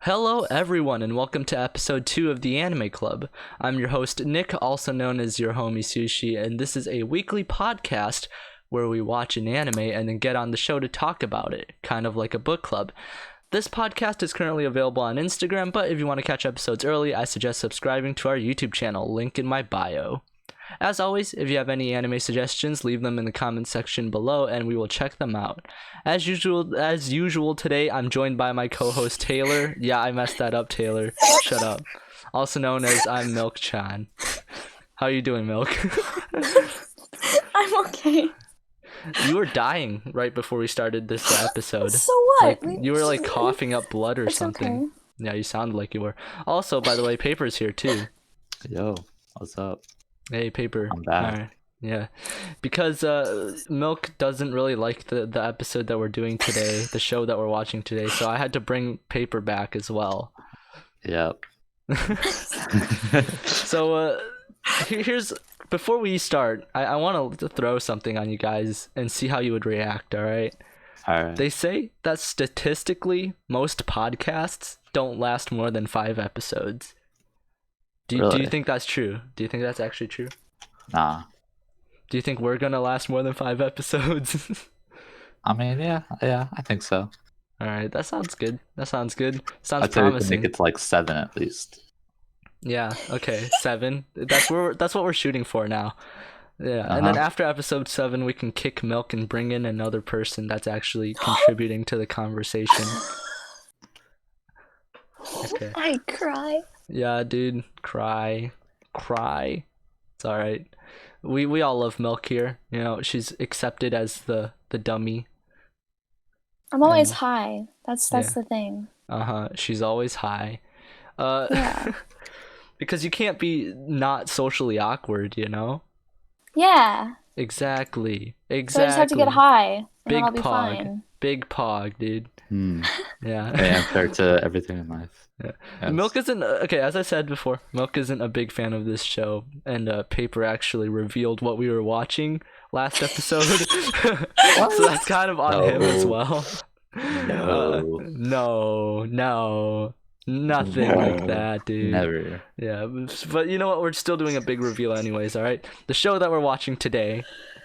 Hello, everyone, and welcome to episode 2 of the Anime Club. I'm your host, Nick, also known as your homie Sushi, and this is a weekly podcast where we watch an anime and then get on the show to talk about it, kind of like a book club. This podcast is currently available on Instagram, but if you want to catch episodes early, I suggest subscribing to our YouTube channel, link in my bio. As always, if you have any anime suggestions, leave them in the comment section below and we will check them out. As usual today, I'm joined by my co-host Taylor. Yeah, I messed that up, Taylor. Shut up. Also known as I'm Milk-chan. How are you doing, Milk? I'm okay. You were dying right before we started this episode. So what? Like, you were like coughing up blood or something. Okay. Yeah, you sounded like you were. Also, by the way, Paper's here too. Yo, what's up? Hey, Paper. I'm back. Alright. Yeah, because Milk doesn't really like the episode that we're doing today, the show that we're watching today, so I had to bring Paper back as well. Yep. So here's before we start, I want to throw something on you guys and see how you would react. All right. Alright. They say that statistically, most podcasts don't last more than 5 episodes. Do you Really? think that's true? Do you think that's actually true? Nah. Do you think we're gonna last more than 5 episodes? I mean, yeah, I think so. All right, that sounds good. Sounds I'd say we can promising. make it to like 7 at least. Yeah. Okay. 7. That's what we're shooting for now. Yeah. And then after episode 7, we can kick Milk and bring in another person that's actually contributing to the conversation. Okay. I cry. Yeah, dude. Cry. It's all right. We all love Milk here. You know, she's accepted as the dummy. I'm always And- high. That's Yeah. the thing. She's always high. Yeah. Because you can't be not socially awkward, you know? Yeah. Exactly. So I just have to get high, and Big then I'll be pog. fine. Big pog, dude. Yeah. The answer to everything in life. Yeah. Yes. Milk isn't okay. As I said before, Milk isn't a big fan of this show, and Paper actually revealed what we were watching last episode, so that's kind of on him as No. well. No, nothing like No. that, dude. Never. Yeah, but you know what? We're still doing a big reveal anyways, all right? The show that we're watching today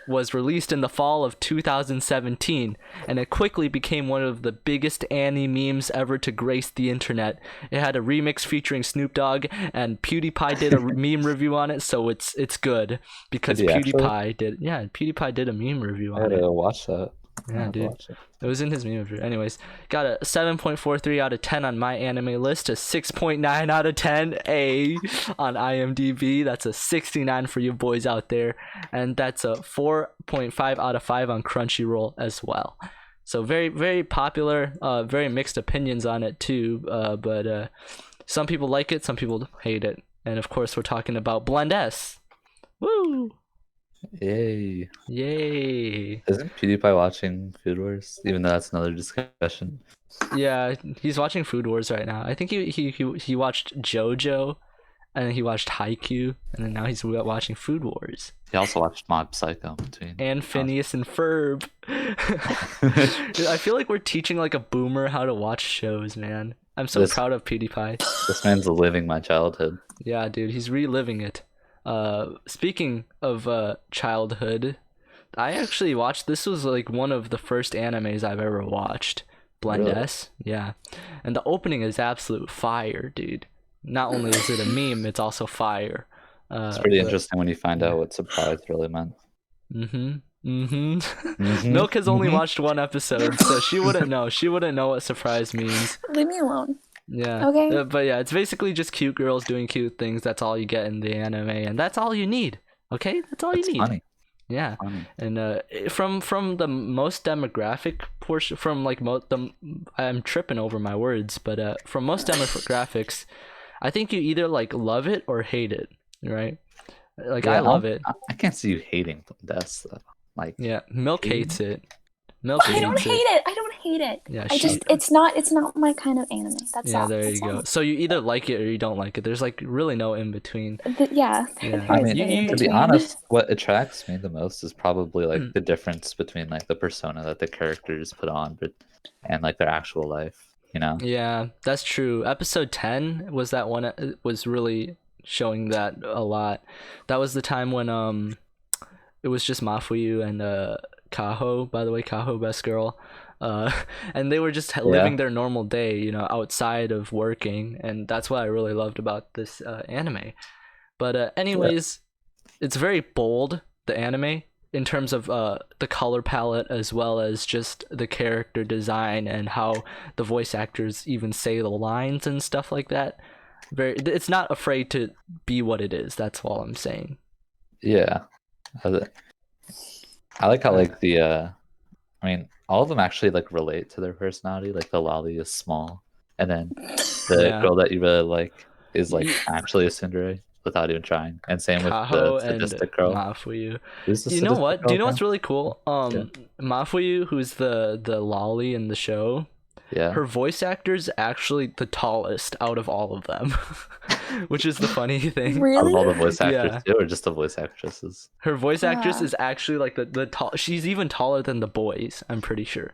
was released in the fall of 2017, and it quickly became one of the biggest Annie memes ever to grace the internet. It had a remix featuring Snoop Dogg, and PewDiePie did a meme review on it, so it's good because Did he actually? PewDiePie did a meme review I on it. gotta watch that. I Yeah, have to dude. watch it. It was in his meme review. Anyways, got a 7.43 out of 10 on my anime list, a 6.9 out of 10 on IMDb. That's a 69 for you boys out there, and that's a 4.5 out of 5 on Crunchyroll as well. So very, very popular. Very mixed opinions on it too. But some people like it, some people hate it, and of course we're talking about Blend S. Woo! Yay. Yay! Isn't PewDiePie watching Food Wars? Even though that's another discussion. Yeah, he's watching Food Wars right now. I think he watched JoJo, and then he watched Haikyuu, and then now he's watching Food Wars He also watched Mob Psycho in between. and Phineas and Ferb. Dude, I feel like we're teaching like a boomer how to watch shows, man. I'm so This- proud of PewDiePie. This man's living my childhood. Yeah, dude, he's reliving it. Speaking of childhood, I actually watched. This was like one of the first animes I've ever watched. Blend Really? S, yeah, and the opening is absolute fire, dude. Not only is it a meme, it's also fire. It's pretty interesting when you find out what surprise really meant. Milk has only watched 1 episode, so she wouldn't know. She wouldn't know what surprise means. Leave me alone. Yeah. Okay. But yeah, it's basically just cute girls doing cute things. That's all you get in the anime, and that's all you need. Okay, that's all It's you need. funny. Yeah. Funny. And from the most demographic portion, from like I'm tripping over my words, but from most demographics, I think you either like love it or hate it, right? Like I Yeah, love it. I can't see you hating Blend though. Like, Yeah, Milk Hating? hates it. Milk I don't hates hate it. I don't hate it. Yeah, I just it's not my kind of anime. That's yeah, all. there That's you go. all. So you either like it or you don't like it. There's like really no in between. Yeah. Yeah. There I is mean, no in to be between. honest, what attracts me the most is probably like Mm. the difference between like the persona that the characters put on, but and like their actual life. you know? Yeah, that's true. Episode 10 was that one was really showing that a lot. That was the time when it was just Mafuyu and Kaho, by the way, Kaho best girl. Uh and they were just living their normal day, you know, outside of working, and that's what I really loved about this anime. But anyways, it's very bold, the anime, in terms of the color palette as well as just the character design and how the voice actors even say the lines and stuff like that. It's not afraid to be what it is. That's all I'm saying. Yeah. I like how like the I mean, all of them actually like relate to their personality. Like the lolly is small, and then the girl that you really like is like actually a tsundere without even trying. And same with Kaho the and sadistic girl. Mafuyu. Who's the You know sadistic what? girl Do you know again? what's really cool? Mafuyu, who's the lolly in the show, Yeah. her voice actor's actually the tallest out of all of them, which is the funny thing. Out of Really? all the voice actors Yeah. too, or just the voice actresses? Her voice actress Ah. is actually like the tall. She's even taller than the boys, I'm pretty sure.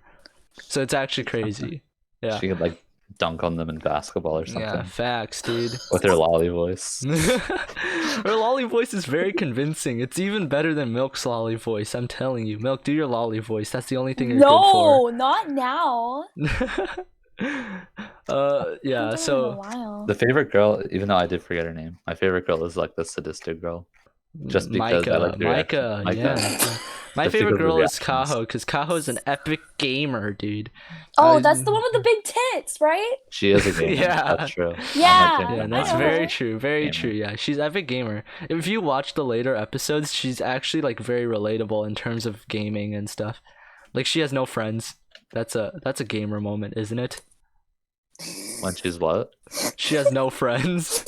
So it's actually crazy. Yeah. She could like dunk on them in basketball or something Yeah, facts, dude. with her lolly voice. Her lolly voice is very convincing. It's even better than Milk's lolly voice. I'm telling you, Milk, do your lolly voice. That's the only thing you're No, not now. good for. Yeah. Haven't done it in a So while. The favorite girl, even though I did forget her name, my favorite girl is like the sadistic girl. Just because I like the reaction. Micah, yeah. My Just favorite because of the girl is reactions. Kaho, because Kaho's an epic gamer, dude. Oh, I- that's the one with the big tits, right? She is a gamer. Yeah. That's true. Yeah. I'm a Yeah, gamer. that's I know. very true. Very Gamer. true. Yeah, she's epic gamer. If you watch the later episodes, she's actually like very relatable in terms of gaming and stuff. Like she has no friends. That's a gamer moment, isn't it? When she's what? She has no friends.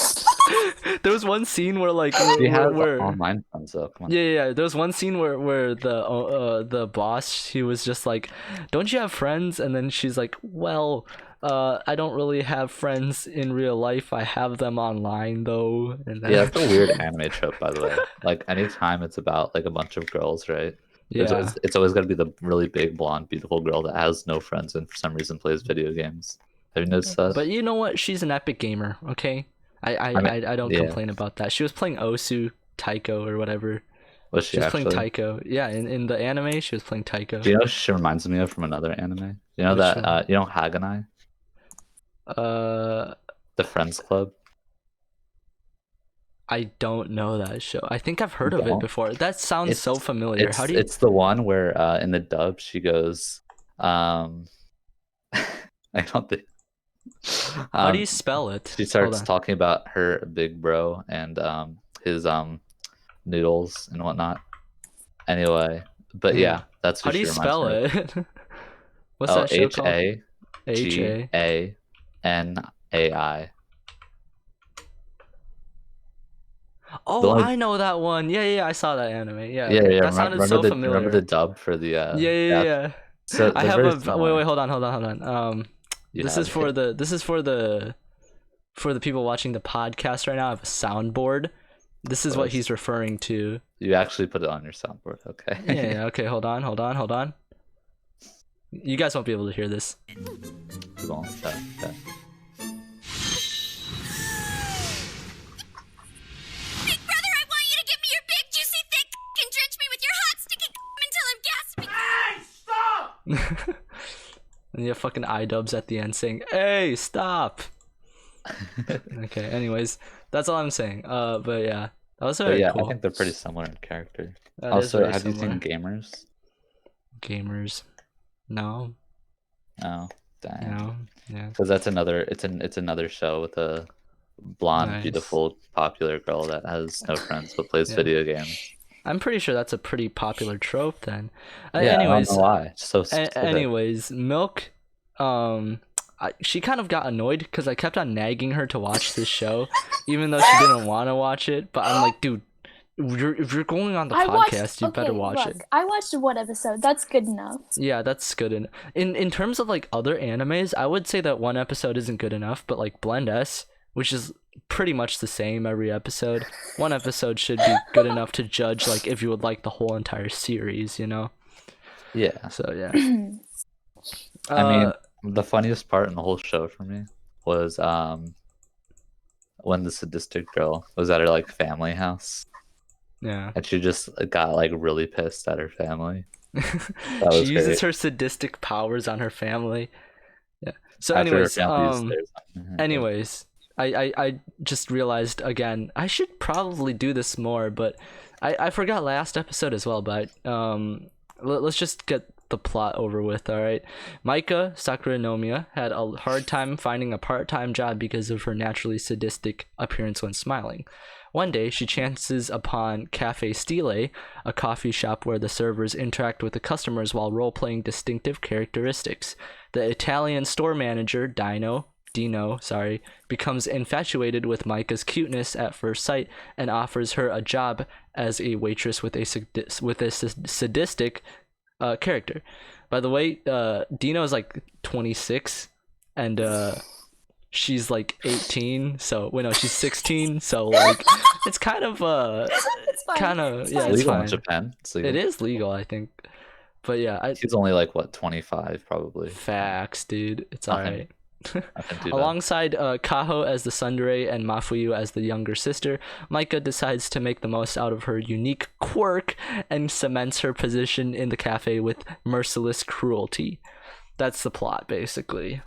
There was one scene where like She has where online friends though. Come on. yeah. There was one scene where the boss, he was just like, "Don't you have friends?" And then she's like, "Well, I don't really have friends in real life. I have them online though." And then, Yeah, that's a weird anime trope, by the way. Like anytime it's about like a bunch of girls, right? yeah. It's always got to be the really big, blonde, beautiful girl that has no friends and for some reason plays video games. Have you noticed that? But you know what? She's an epic gamer. Okay, I don't yeah. complain about that. She was playing Osu Taiko or whatever. Was She she was actually? playing Taiko. Yeah, in the anime, she was playing Taiko. Do you know what she reminds me of from another anime? You know Which that one? you know Haganai, Uh, the Friends Club. I don't know that show. I think I've heard You of it don't? before. That sounds It's- so familiar. How do you? It's the one where in the dub she goes, I don't think. How do you spell it? She Hold starts on. talking about her big bro and his noodles and whatnot. Anyway, but Hmm. yeah, that's who How do you she reminds spell me of. it? What's Oh, that show called? HAGANAI. Oh, The only- I know that one. Yeah. I saw that anime. Yeah. Yeah. That sounded so familiar. Remember the dub for the Yeah. So I they're have very a similar. wait. Hold on. You This have is for it. the people watching the podcast right now. I have a soundboard. This is what Nice. he's referring to. You actually put it on your soundboard, okay? Yeah. Okay. Hold on. You guys won't be able to hear this. We won't, okay. Big brother, I want you to give me your big, juicy, thick and drench me with your hot, sticky until I'm gasping. And you have fucking iDubbbz at the end saying, "Hey, stop." Okay. Anyways, that's all I'm saying. But yeah, that was But very yeah, cool. I think they're pretty similar in character. That is Also, very have you similar. seen Gamers? Gamers? No. Oh, dang. No. Yeah. Because that's another. It's another show with a blonde, Nice. beautiful, popular girl that has no friends but plays Yeah. video games. I'm pretty sure that's a pretty popular trope then. Yeah, Anyways, I don't know why. It's so specific. anyways, Milk, she kind of got annoyed because I kept on nagging her to watch this show, even though she didn't want to watch it. But I'm like, dude, if you're going on the podcast, you better watch it. I watched one episode. That's good enough. Yeah, that's good. In terms of like other animes, I would say that one episode isn't good enough. But like Blend S, which is pretty much the same every episode, one episode should be good enough to judge like if you would like the whole entire series, you know. Yeah. So yeah. I mean, the funniest part in the whole show for me was when the sadistic girl was at her like family house Yeah. and she just got like really pissed at her family. She was uses great. her sadistic powers on her family. Yeah. So After her anyways, family used theirs. anyways, I just realized again, I should probably do this more, but I forgot last episode as well, but let's just get the plot over with, all right? Maika Sakura Nomiya had a hard time finding a part-time job because of her naturally sadistic appearance when smiling. One day, she chances upon Cafe Stile, a coffee shop where the servers interact with the customers while role-playing distinctive characteristics. The Italian store manager, Dino, becomes infatuated with Maika's cuteness at first sight and offers her a job as a waitress with a sadistic character. By the way, Dino is like 26 and she's like 18, so wait, no, she's 16, so like it's kind of It's fine. It's yeah, fine. it's legal in fine. Japan. It's legal. It is legal, I think, but yeah, He's only like what 25 probably. facts, dude, it's Nothing. alright. Nothing too bad. Alongside Kaho as the tsundere and Mafuyu as the younger sister, Maika decides to make the most out of her unique quirk and cements her position in the cafe with merciless cruelty. That's the plot, basically.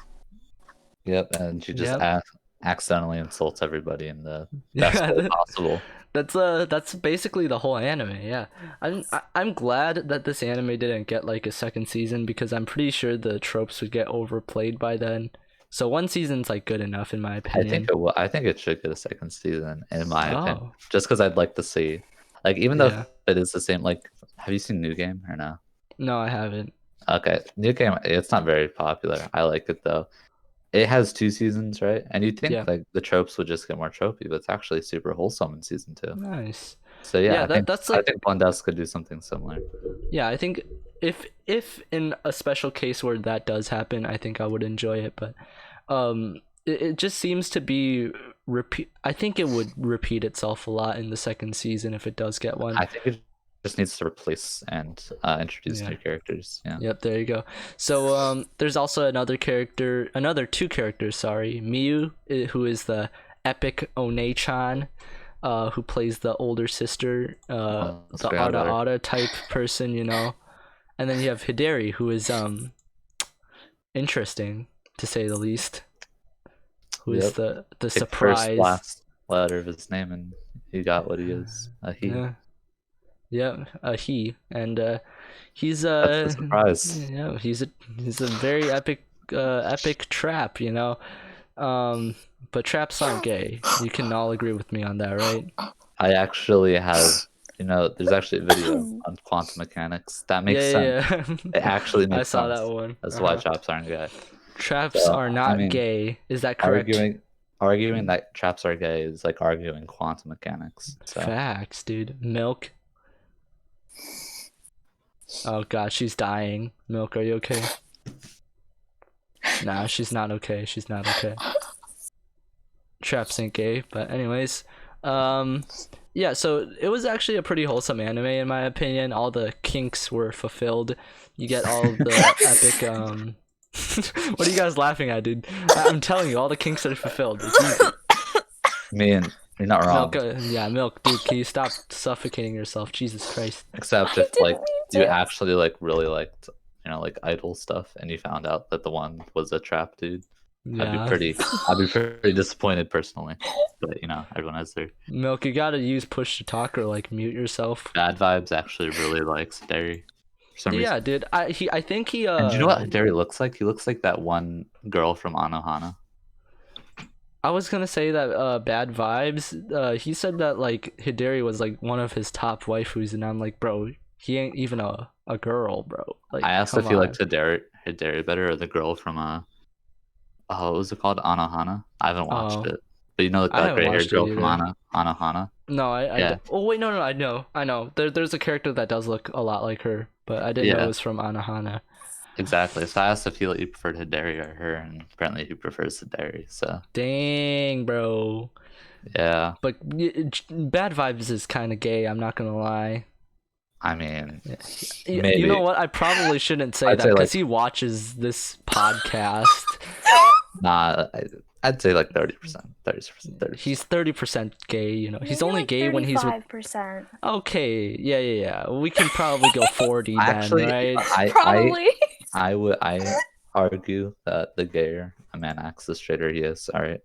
Yep, and she just Yep. accidentally insults everybody in the best way possible. That's basically the whole anime. Yeah, I'm glad that this anime didn't get like a second season because I'm pretty sure the tropes would get overplayed by then. So one season's like good enough in my opinion. I think it should get a second season in my opinion. Oh. Just because I'd like to see, like, even though Yeah. it is the same. Like, have you seen New Game or no? No, I haven't. Okay, New Game. It's not very popular. I like it though. It has 2 seasons, right? And you'd think Yeah. like the tropes would just get more tropey, but it's actually super wholesome in season 2. Nice. So yeah, Yeah, I think, that's I like think Blundesk could do something similar. yeah, I think if in a special case where that does happen, I think I would enjoy it, but it just seems to be repeat. I think it would repeat itself a lot in the second season if it does get one. I think it just needs to replace and introduce Yeah. new characters. Yeah. Yep, there you go. So there's also another two characters, sorry. Miyu, who is the epic One-chan, who plays the older sister, let's the forget about her. Ada type person, you know. And then you have Hideri, who is interesting to say the least. Who is Yep. the Pick surprise? First, last letter of his name, and he got what he is. He. Yeah. Yeah, he, and he's That's the surprise. yeah, he's a very epic trap, you know. But traps aren't gay. You can all agree with me on that, right? I actually have, there's actually a video on quantum mechanics that makes sense. Yeah. It actually makes I saw sense. that one. That's why traps aren't gay. Traps So, are not I mean, gay. Is that correct? Arguing that traps are gay is like arguing quantum mechanics. So Facts, dude. Milk. Oh god, she's dying. Milk, are you okay? Nah, she's not okay. She's not okay. Traps ain't gay, but anyways, yeah. So it was actually a pretty wholesome anime in my opinion. All the kinks were fulfilled. You get all of the epic. What are you guys laughing at, dude? I'm telling you, all the kinks are fulfilled. It's easy. I mean, you're not wrong. Milk, yeah, Milk, dude. Can you stop suffocating yourself? Jesus Christ. Except I if didn't like mean you to. actually like really liked, like idol stuff, and you found out that the one was a trap dude. Yeah. I'd be pretty disappointed personally. But everyone has their Milk, you gotta use push to talk or like mute yourself. bad vibes. Actually, really likes Derry for some reason. Yeah, dude. I think he And do you know what Derry looks like? He looks like that one girl from Anohana. I was gonna say that bad vibes. He said that like Hideri was like one of his top waifus, and I'm like, bro, he ain't even a girl, bro. Like, I asked come if he on. liked Hideri better or the girl from what was it called? Anohana? I haven't watched Oh. it. But you know I that haven't gray haired watched it girl from either. Anohana? No, I Yeah. oh wait, no, I know. There's a character that does look a lot like her, but I didn't know Yeah. it was from Anohana. Exactly. So I asked if he preferred Hideri or her, and apparently he prefers Hideri. So Dang, bro. yeah. But bad vibes is kind of gay. I'm not gonna lie. I mean, You maybe. know what? I probably shouldn't say I'd that say, because like- he watches this podcast. Nah, I'd say like 30%. 30%. He's 30% gay, you know. He's Maybe only like gay when he's with... 35%. Okay, yeah. We can probably go 40 then, Actually, right? Probably. I argue that the gayer a man acts, the straighter he is. All right,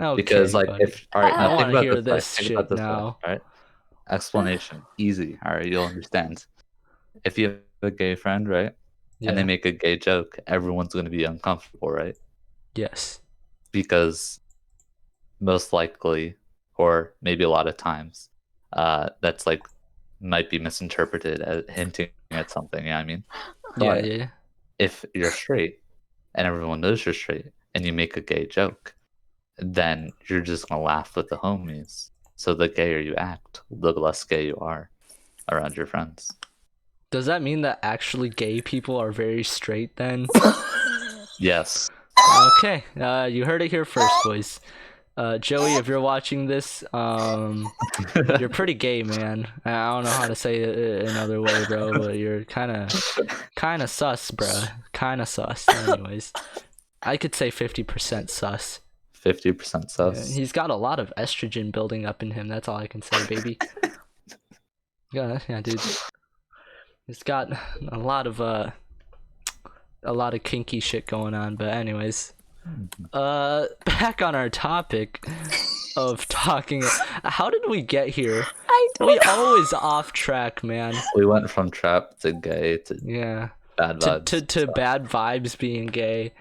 Okay, because like buddy. if all right, I now wanna think about hear this. Way, this think shit about this way, now. all right, explanation easy. All right, you'll understand. If you have a gay friend, right, and they Yeah. make a gay joke, everyone's going to be uncomfortable, right? Yes. Because most likely, or maybe a lot of times, that's like might be misinterpreted as hinting at something. Yeah, I mean, Yeah, But- yeah. if you're straight and everyone knows you're straight and you make a gay joke, then you're just gonna laugh with the homies. So the gayer you act, the less gay you are around your friends. Does that mean that actually gay people are very straight then? Yes. Okay, you heard it here first, boys. Joey, if you're watching this, you're pretty gay, man. I don't know how to say it another way, bro, but you're kind of sus, bro. Kind of sus. Anyways, I could say 50% sus. 50% Yeah, sus. he's got a lot of estrogen building up in him. That's all I can say, baby. Yeah, dude. He's got a lot of kinky shit going on. But anyways, back on our topic of talking. How did we get here? I We don't know. always off track, man. We went from trap to gay to Yeah. bad To vibes. to bad vibes being gay.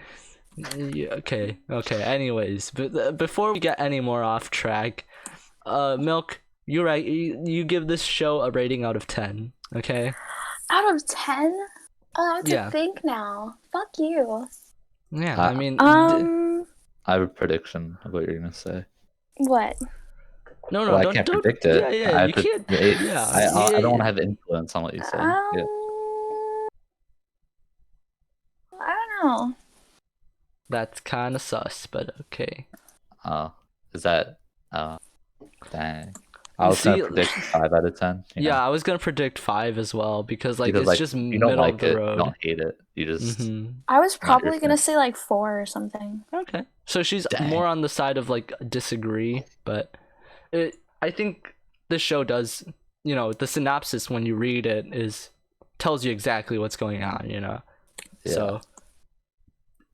Yeah, okay. Anyways, but before we get any more off track, Milk, you're right. You give this show a rating out of 10. Okay. Out of 10? I have to Yeah. think now. Fuck you. Yeah. Uh, I mean, I have a prediction of what you're gonna say. What? no, Well, I don't can't don't. predict it. Yeah. I You have to- can't. Yeah. I don't want to have influence on what you say. Yeah. I don't know. That's kind of sus, but okay. Is that? Dang. I was See- gonna predict 5 out of 10. you know? Yeah, I was gonna predict 5 as well because Because it's like just you middle don't like of the it, road. you don't hate it. You just Mhm. I was Not your probably gonna thing. say like 4 or something. Okay. So she's Dang. more on the side of like disagree, but I think the show does, you know, the synopsis when you read it tells you exactly what's going on, you know. Yeah. So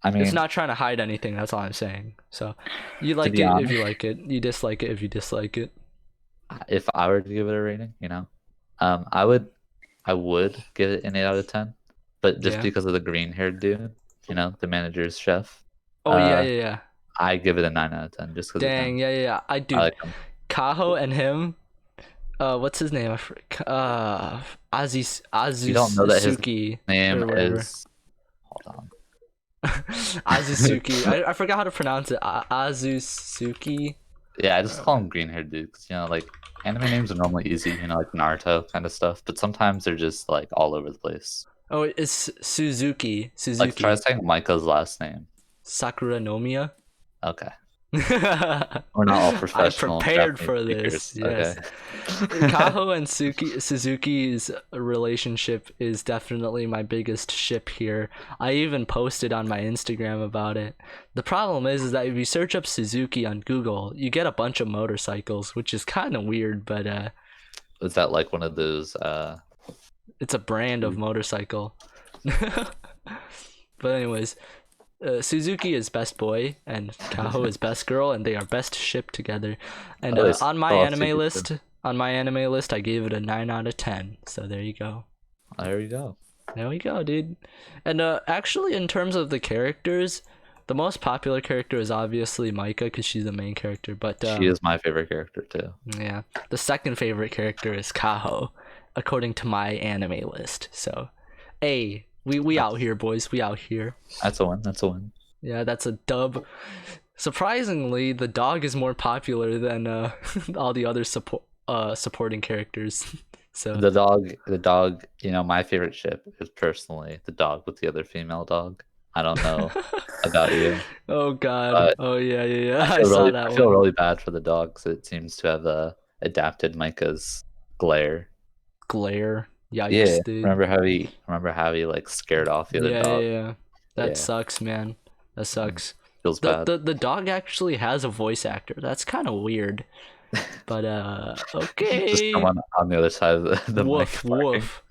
I mean, it's not trying to hide anything, that's all I'm saying. So you like be it if honest- you like it, you dislike it if you dislike it. if I were to give it a rating, I would give it an 8 out of 10, but just Yeah. because of the green-haired dude, the manager's chef, Oh yeah. I give it a 9 out of 10 just because. Dang, yeah. I do. I like him. Kaho and him. What's his name? Azusuki. You don't know that his or Name whatever. is. Hold on. Azusuki. I forgot how to pronounce it. Azusuki. Yeah, I just call him green-haired dude because like anime names are normally easy, like Naruto kind of stuff, but sometimes they're just like all over the place. Oh, it's Suzuki. Like try saying Micah's last name. Sakura Nomiya. Okay. I We're not all professional. prepared Japanese for this. speakers, Yes. okay? Kaho and Suzuki's relationship is definitely my biggest ship here. I even posted on my Instagram about it. The problem is that if you search up Suzuki on Google, you get a bunch of motorcycles, which is kind of weird, but Is that like one of those? it's a brand of motorcycle. But anyways, Suzuki is best boy and Kaho is best girl, and they are best shipped together. And Oh, it's on my awesome. anime list, I gave it a 9 out of 10. So there you go. There you go. There we go, dude. And actually, in terms of the characters, the most popular character is obviously Micah because she's the main character. But She is my favorite character too. yeah, the second favorite character is Kaho, according to my anime list. So, hey, we out here, boys. We out here. That's a win. That's a win. Yeah, that's a dub. Surprisingly, the dog is more popular than all the other supporting characters. So The dog. My favorite ship is personally the dog with the other female dog. I don't know about you. oh god. But Oh yeah. I feel saw really, that I feel one. really bad for the dog because it seems to have adapted Micah's glare. Glare. Yikes, Yeah, dude. remember how he like scared off the other Yeah, dog? yeah. That Yeah. sucks, man. That sucks. Feels The, bad. the dog actually has a voice actor. That's kind of weird. But Just okay. someone on the other side of the Woof, mic. barking. woof.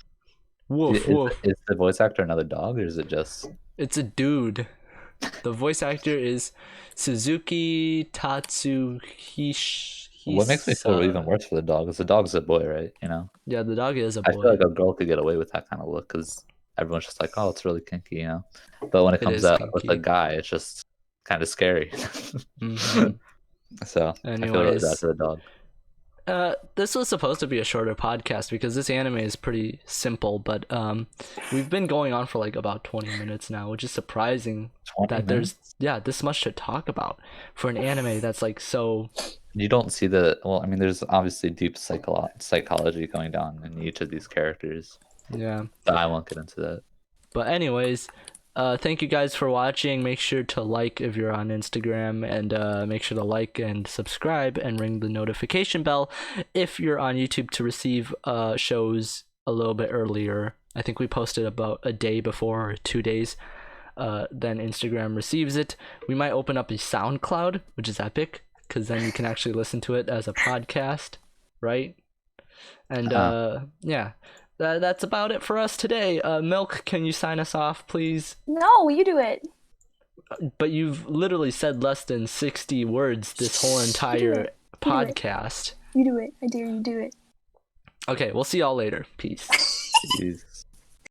Woof, Is, woof. is the voice actor another dog, or is it just? It's a dude. The voice actor is Suzuki Tatsuhishi. What makes me feel even worse for the dog is the dog's a boy, right? You know, Yeah, the dog is a I boy. feel like a girl could get away with that kind of look because everyone's just like, oh, it's really kinky, you know. But when it It comes is out with a kinky. guy, it's just kind of scary. Mhm. So I feel really Anyways. bad for the dog. This was supposed to be a shorter podcast because this anime is pretty simple, but we've been going on for like about 20 minutes now, which is surprising 20 that minutes? there's this much to talk about for an anime that's like so. You don't see well, I mean, there's obviously deep psychology going on in each of these characters, Yeah. but I won't get into that. But anyways, thank you guys for watching. Make sure to like if you're on Instagram, and make sure to like and subscribe and ring the notification bell if you're on YouTube to receive shows a little bit earlier. I think we posted about a day before or 2 days. Then Instagram receives it. We might open up a SoundCloud, which is epic, because then you can actually listen to it as a podcast, right? And yeah. That's about it for us today. Milk, can you sign us off, please? No, you do it. But you've literally said less than 60 words this whole entire podcast. You do it. I dare you do it. Okay, we'll see y'all later. Peace. Jeez.